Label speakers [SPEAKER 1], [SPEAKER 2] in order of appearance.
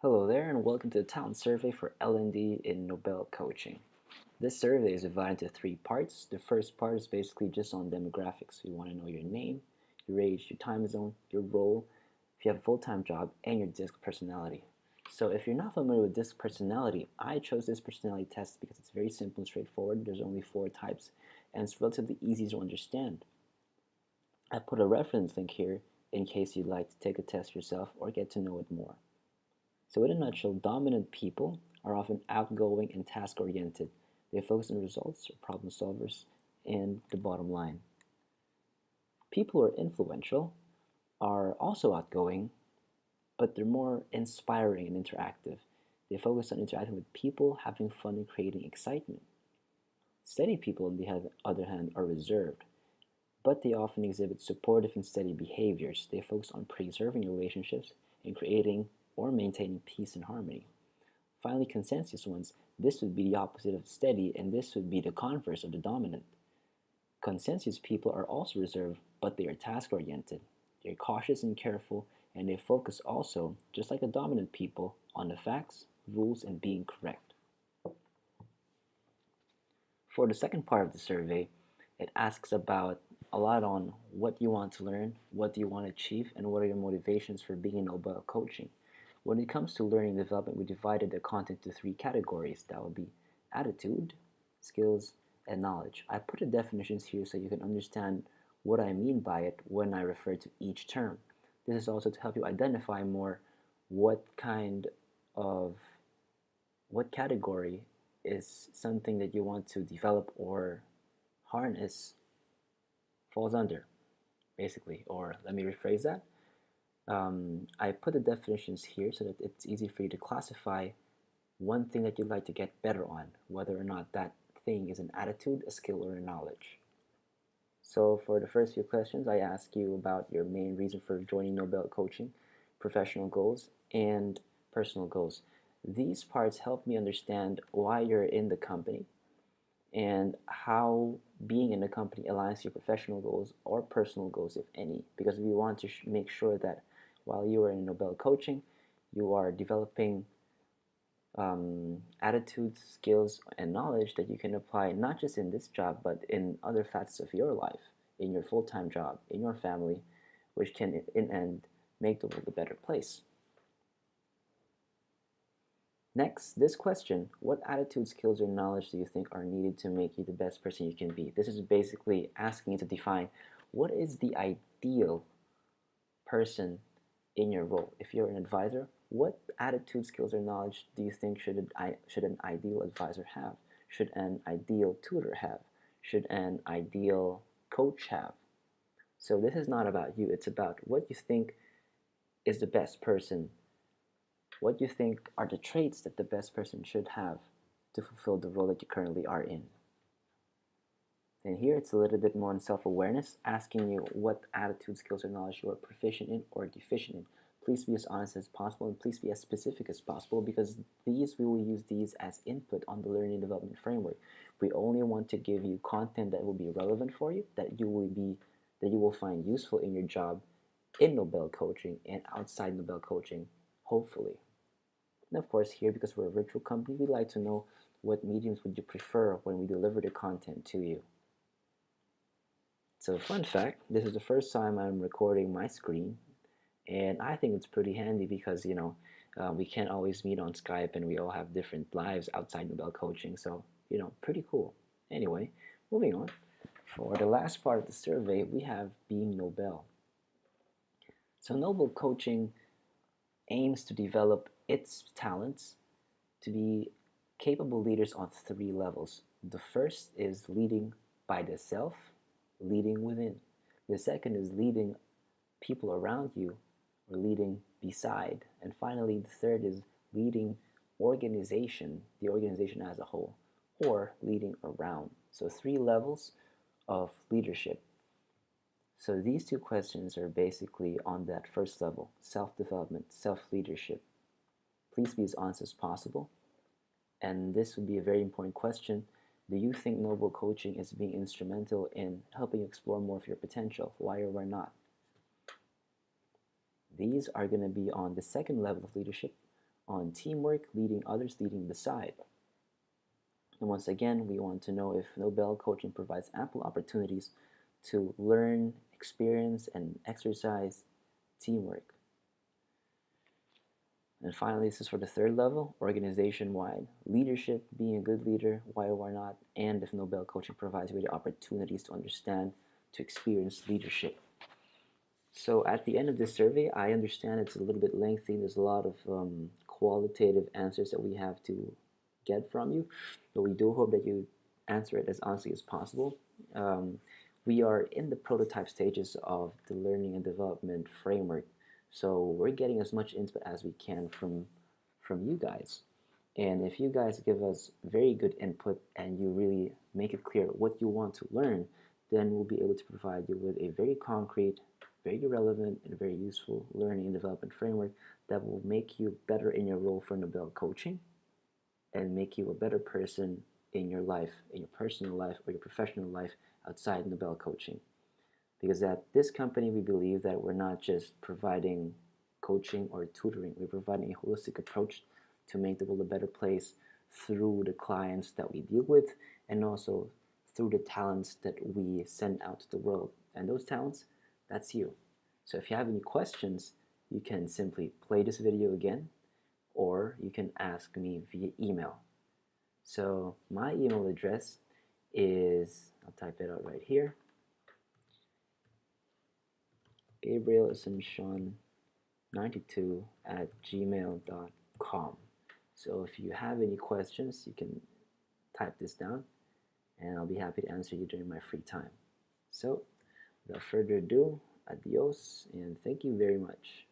[SPEAKER 1] Hello there, and welcome to the talent survey for L&D in Nobel coaching. This survey is divided into three parts. The first part is basically just on demographics. We want to know your name, your age, your time zone, your role, if you have a full-time job, and your DISC personality. So if you're not familiar with DISC personality, I chose this personality test because it's very simple and straightforward. There's only 4 types, and it's relatively easy to understand. I put a reference link here in case you'd like to take a test yourself or get to know it more. So in a nutshell, dominant people are often outgoing and task-oriented. They focus on results or problem solvers and the bottom line. People who are influential are also outgoing, but they're more inspiring and interactive. They focus on interacting with people, having fun, and creating excitement. Steady people, on the other hand, are reserved, but they often exhibit supportive and steady behaviors. They focus on preserving relationships and creating or maintaining peace and harmony. Finally, consensus ones, this would be the opposite of steady, and this would be the converse of the dominant. Consensus people are also reserved, but they are task-oriented. They're cautious and careful, and they focus also, just like the dominant people, on the facts, rules, and being correct. For the second part of the survey, it asks about a lot on what you want to learn, what do you want to achieve, and what are your motivations for being in Nobel coaching. When it comes to learning development, we divided the content into 3 categories. That would be attitude, skills, and knowledge. I put the definitions here so you can understand what I mean by it when I refer to each term. This is also to help you identify more what category is something that you want to develop or harness falls under, basically. Or let me rephrase that. I put the definitions here so that it's easy for you to classify one thing that you'd like to get better on, whether or not that thing is an attitude, a skill, or a knowledge. So for the first few questions, I ask you about your main reason for joining Nobel Coaching, professional goals, and personal goals. These parts help me understand why you're in the company and how being in the company aligns to your professional goals or personal goals, if any, because we want to make sure that while you are in Nobel coaching, you are developing attitudes, skills, and knowledge that you can apply not just in this job, but in other facets of your life, in your full-time job, in your family, which can, in end, make the world a better place. Next, this question, what attitude, skills, or knowledge do you think are needed to make you the best person you can be? This is basically asking you to define what is the ideal person in your role. If you're an advisor, what attitude, skills, or knowledge do you think should an ideal advisor have? Should an ideal tutor have? Should an ideal coach have? So this is not about you. It's about what you think is the best person. What you think are the traits that the best person should have to fulfill the role that you currently are in. And here it's a little bit more on self-awareness, asking you what attitude, skills, or knowledge you are proficient in or deficient in. Please be as honest as possible and please be as specific as possible because we will use these as input on the learning development framework. We only want to give you content that will be relevant for you, that you will find useful in your job in Nobel coaching and outside Nobel coaching, hopefully. And of course here, because we're a virtual company, we'd like to know what mediums would you prefer when we deliver the content to you. So fun fact, this is the first time I'm recording my screen, and I think it's pretty handy because, we can't always meet on Skype and we all have different lives outside Nobel coaching, so, pretty cool. Anyway, moving on. For the last part of the survey, we have being Nobel. So Nobel coaching aims to develop its talents to be capable leaders on 3 levels. The first is leading by the self, leading within. The second is leading people around you or leading beside. And finally, the third is leading the organization as a whole, or leading around. So 3 levels of leadership. So these 2 questions are basically on that first level, self-development, self-leadership. Please be as honest as possible. And this would be a very important question. Do you think Nobel coaching is being instrumental in helping you explore more of your potential? Why or why not? These are going to be on the second level of leadership, on teamwork, leading others, leading the side. And once again, we want to know if Nobel coaching provides ample opportunities to learn, experience, and exercise teamwork. And finally, this is for the third level, organization-wide. Leadership, being a good leader, why or why not, and if Nobel coaching provides you with the opportunities to understand, to experience leadership. So at the end of this survey, I understand it's a little bit lengthy. There's a lot of qualitative answers that we have to get from you, but we do hope that you answer it as honestly as possible. Um, we are in the prototype stages of the learning and development framework, so we're getting as much input as we can from you guys. And if you guys give us very good input and you really make it clear what you want to learn, then we'll be able to provide you with a very concrete, very relevant, and very useful learning and development framework that will make you better in your role for Nobel coaching and make you a better person in your life, in your personal life or your professional life outside Nobel coaching. Because at this company, we believe that we're not just providing coaching or tutoring, we're providing a holistic approach to make the world a better place through the clients that we deal with and also through the talents that we send out to the world. And those talents, that's you. So if you have any questions, you can simply play this video again or you can ask me via email. So my email address is, I'll type it out right here, gabrielsimshon92@gmail.com. So if you have any questions, you can type this down and I'll be happy to answer you during my free time. So without further ado, adios and thank you very much.